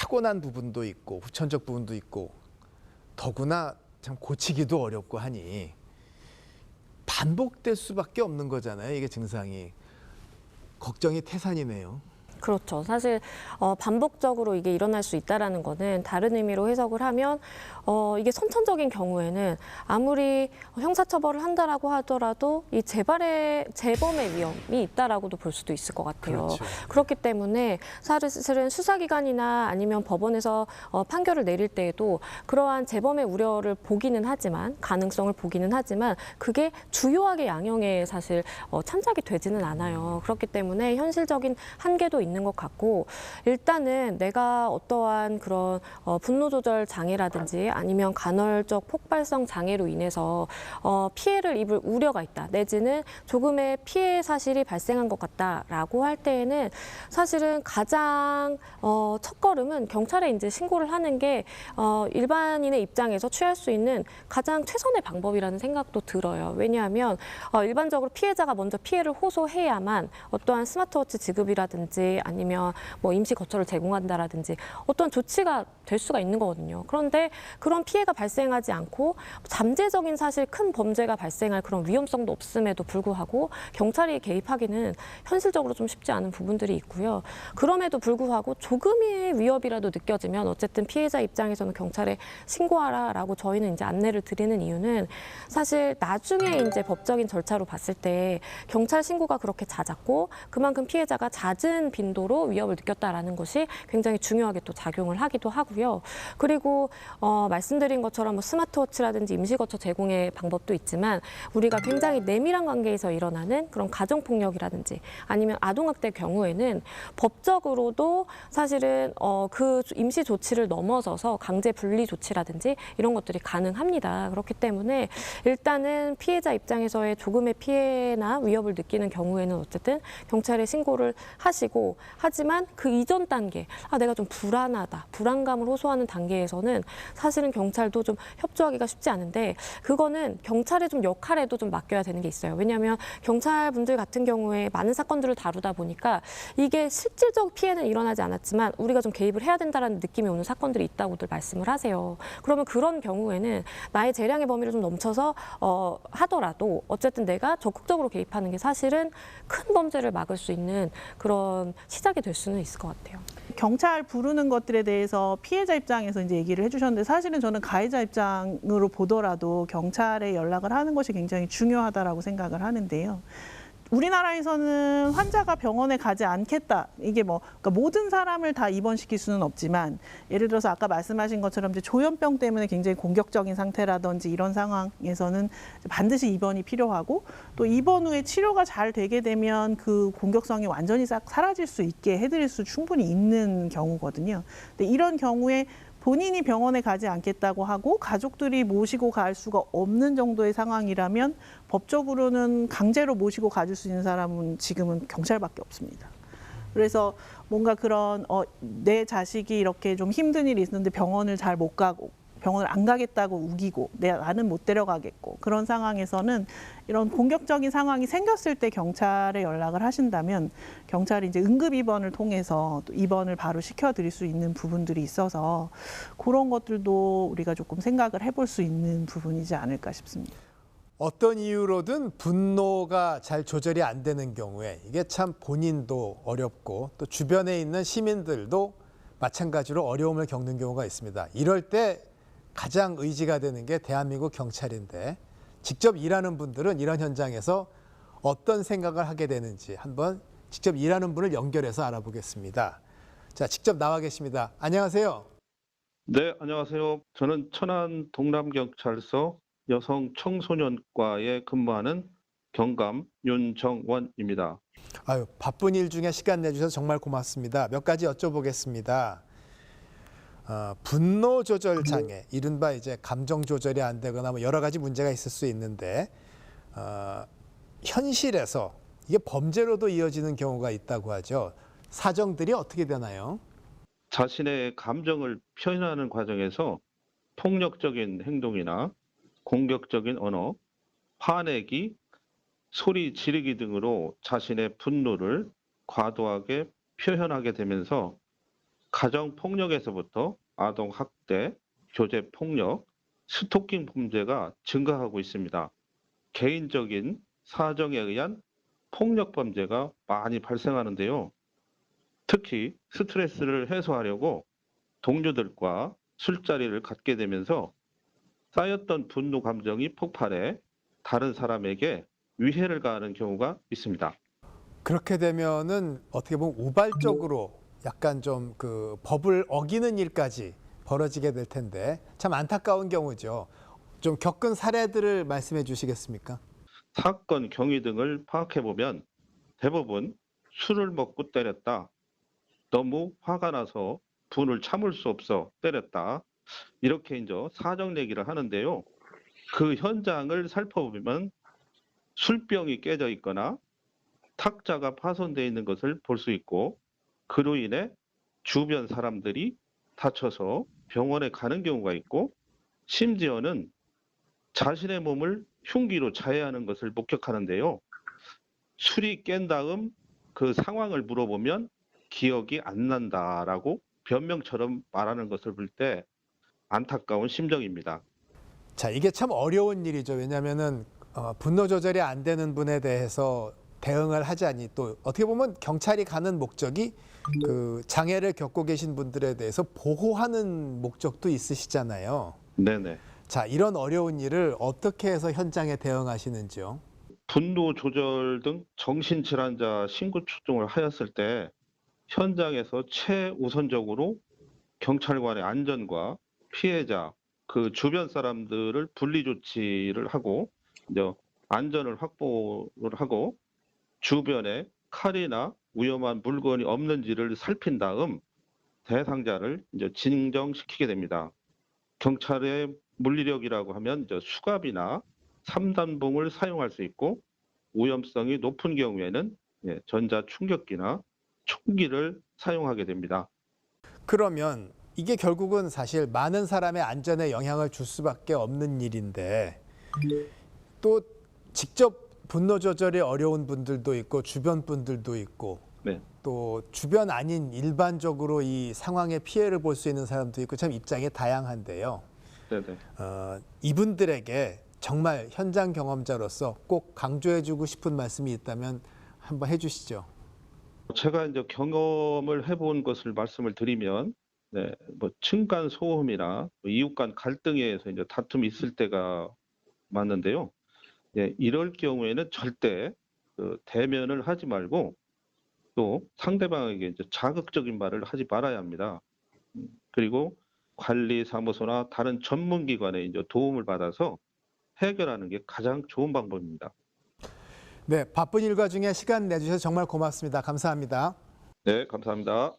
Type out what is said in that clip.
타고난 부분도 있고 후천적 부분도 있고 더구나 참 고치기도 어렵고 하니 반복될 수밖에 없는 거잖아요. 이게 증상이. 걱정이 태산이네요. 그렇죠. 사실 반복적으로 이게 일어날 수 있다라는 거는 다른 의미로 해석을 하면 이게 선천적인 경우에는 아무리 형사처벌을 한다라고 하더라도 이 재범의 위험이 있다라고도 볼 수도 있을 것 같아요. 그렇죠. 그렇기 때문에 사실은 수사기관이나 아니면 법원에서 판결을 내릴 때에도 그러한 재범의 우려를 보기는 하지만 가능성을 보기는 하지만 그게 주요하게 양형에 사실 참작이 되지는 않아요. 그렇기 때문에 현실적인 한계도 있는 것 같고 일단은 내가 어떠한 그런 분노 조절 장애라든지 아니면 간헐적 폭발성 장애로 인해서 피해를 입을 우려가 있다 내지는 조금의 피해 사실이 발생한 것 같다라고 할 때에는 사실은 가장 첫걸음은 경찰에 이제 신고를 하는 게 일반인의 입장에서 취할 수 있는 가장 최선의 방법이라는 생각도 들어요. 왜냐하면 일반적으로 피해자가 먼저 피해를 호소해야만 어떠한 스마트워치 지급이라든지 아니면 뭐 임시 거처를 제공한다라든지 어떤 조치가 될 수가 있는 거거든요. 그런데 그런 피해가 발생하지 않고 잠재적인 사실 큰 범죄가 발생할 그런 위험성도 없음에도 불구하고 경찰이 개입하기는 현실적으로 좀 쉽지 않은 부분들이 있고요. 그럼에도 불구하고 조금의 위협이라도 느껴지면 어쨌든 피해자 입장에서는 경찰에 신고하라라고 저희는 이제 안내를 드리는 이유는 사실 나중에 이제 법적인 절차로 봤을 때 경찰 신고가 그렇게 잦았고 그만큼 피해자가 잦은 빈도로 위협을 느꼈다라는 것이 굉장히 중요하게 또 작용을 하기도 하고요. 그리고 말씀드린 것처럼 뭐 스마트워치라든지 임시거처 제공의 방법도 있지만 우리가 굉장히 내밀한 관계에서 일어나는 그런 가정폭력이라든지 아니면 아동학대 경우에는 법적으로도 사실은 그 임시 조치를 넘어서서 강제 분리 조치라든지 이런 것들이 가능합니다. 그렇기 때문에 일단은 피해자 입장에서의 조금의 피해나 위협을 느끼는 경우에는 어쨌든 경찰에 신고를 하시고 하지만 그 이전 단계, 내가 좀 불안하다, 불안감을 호소하는 단계에서는 사실은 경찰도 좀 협조하기가 쉽지 않은데 그거는 경찰의 좀 역할에도 좀 맡겨야 되는 게 있어요. 왜냐하면 경찰분들 같은 경우에 많은 사건들을 다루다 보니까 이게 실질적 피해는 일어나지 않았지만 우리가 좀 개입을 해야 된다는 느낌이 오는 사건들이 있다고들 말씀을 하세요. 그러면 그런 경우에는 나의 재량의 범위를 좀 넘쳐서 하더라도 어쨌든 내가 적극적으로 개입하는 게 사실은 큰 범죄를 막을 수 있는 그런 시작이 될 수는 있을 것 같아요. 경찰 부르는 것들에 대해서 피해자 입장에서 이제 얘기를 해주셨는데 사실은 저는 가해자 입장으로 보더라도 경찰에 연락을 하는 것이 굉장히 중요하다라고 생각을 하는데요. 우리나라에서는 환자가 병원에 가지 않겠다. 이게 그러니까 모든 사람을 다 입원시킬 수는 없지만 예를 들어서 아까 말씀하신 것처럼 이제 조현병 때문에 굉장히 공격적인 상태라든지 이런 상황에서는 반드시 입원이 필요하고 또 입원 후에 치료가 잘 되게 되면 그 공격성이 완전히 싹 사라질 수 있게 해드릴 수 충분히 있는 경우거든요. 근데 이런 경우에 본인이 병원에 가지 않겠다고 하고 가족들이 모시고 갈 수가 없는 정도의 상황이라면 법적으로는 강제로 모시고 가줄 수 있는 사람은 지금은 경찰밖에 없습니다. 그래서 뭔가 그런 내 자식이 이렇게 좀 힘든 일이 있는데 병원을 잘 못 가고 병원을 안 가겠다고 우기고 나는 못 데려가겠고 그런 상황에서는 이런 공격적인 상황이 생겼을 때 경찰에 연락을 하신다면 경찰이 이제 응급 입원을 통해서 또 입원을 바로 시켜드릴 수 있는 부분들이 있어서 그런 것들도 우리가 조금 생각을 해볼 수 있는 부분이지 않을까 싶습니다. 어떤 이유로든 분노가 잘 조절이 안 되는 경우에 이게 참 본인도 어렵고 또 주변에 있는 시민들도 마찬가지로 어려움을 겪는 경우가 있습니다. 이럴 때 가장 의지가 되는 게 대한민국 경찰인데 직접 일하는 분들은 이런 현장에서 어떤 생각을 하게 되는지 한번 직접 일하는 분을 연결해서 알아보겠습니다. 자, 직접 나와 계십니다. 안녕하세요. 네, 안녕하세요. 저는 천안 동남경찰서 여성 청소년과에 근무하는 경감 윤정원입니다. 아유, 바쁜 일 중에 시간 내주셔서 정말 고맙습니다. 몇 가지 여쭤보겠습니다. 분노 조절 장애, 이른바 이제 감정 조절이 안 되거나 뭐 여러 가지 문제가 있을 수 있는데 현실에서 이게 범죄로도 이어지는 경우가 있다고 하죠. 사정들이 어떻게 되나요? 자신의 감정을 표현하는 과정에서 폭력적인 행동이나 공격적인 언어, 화내기, 소리 지르기 등으로 자신의 분노를 과도하게 표현하게 되면서 가정 폭력에서부터 아동 학대, 교제 폭력, 스토킹 범죄가 증가하고 있습니다. 개인적인 사정에 의한 폭력 범죄가 많이 발생하는데요. 특히 스트레스를 해소하려고 동료들과 술자리를 갖게 되면서 쌓였던 분노 감정이 폭발해 다른 사람에게 위해를 가하는 경우가 있습니다. 그렇게 되면은 어떻게 보면 우발적으로 약간 좀 그 법을 어기는 일까지 벌어지게 될 텐데 참 안타까운 경우죠. 좀 겪은 사례들을 말씀해 주시겠습니까? 사건 경위 등을 파악해 보면 대부분 술을 먹고 때렸다. 너무 화가 나서 분을 참을 수 없어 때렸다. 이렇게 이제 사정 내기를 하는데요. 그 현장을 살펴보면 술병이 깨져 있거나 탁자가 파손되어 있는 것을 볼 수 있고 그로 인해 주변 사람들이 다쳐서 병원에 가는 경우가 있고 심지어는 자신의 몸을 흉기로 자해하는 것을 목격하는데요. 술이 깬 다음 그 상황을 물어보면 기억이 안 난다라고 변명처럼 말하는 것을 볼 때 안타까운 심정입니다. 자, 이게 참 어려운 일이죠. 왜냐하면은 분노 조절이 안 되는 분에 대해서 대응을 하자니 또 어떻게 보면 경찰이 가는 목적이 그 장애를 겪고 계신 분들에 대해서 보호하는 목적도 있으시잖아요. 네네. 자, 이런 어려운 일을 어떻게 해서 현장에 대응하시는지요? 분노 조절 등 정신질환자 신고 출동을 하였을 때 현장에서 최우선적으로 경찰관의 안전과 피해자, 그 주변 사람들을 분리 조치를 하고 이제 안전을 확보를 하고 주변에 칼이나 위험한 물건이 없는지를 살핀 다음 대상자를 이제 진정시키게 됩니다. 경찰의 물리력이라고 하면 이제 수갑이나 삼단봉을 사용할 수 있고 위험성이 높은 경우에는 전자 충격기나 총기를 사용하게 됩니다. 그러면 이게 결국은 사실 많은 사람의 안전에 영향을 줄 수밖에 없는 일인데 또 직접 분노 조절이 어려운 분들도 있고 주변 분들도 있고 네. 또 주변 아닌 일반적으로 이 상황에 피해를 볼 수 있는 사람도 있고 참 입장이 다양한데요. 네네. 이분들에게 정말 현장 경험자로서 꼭 강조해주고 싶은 말씀이 있다면 한번 해주시죠. 제가 이제 경험을 해본 것을 말씀을 드리면, 네, 뭐 층간 소음이나 뭐 이웃 간 갈등에 의해서 이제 다툼이 있을 때가 많은데요. 예, 이럴 경우에는 절대 그 대면을 하지 말고 또 상대방에게 이제 자극적인 말을 하지 말아야 합니다. 그리고 관리사무소나 다른 전문기관의 이제 도움을 받아서 해결하는 게 가장 좋은 방법입니다. 네, 바쁜 일과 중에 시간 내주셔서 정말 고맙습니다. 감사합니다. 네, 감사합니다.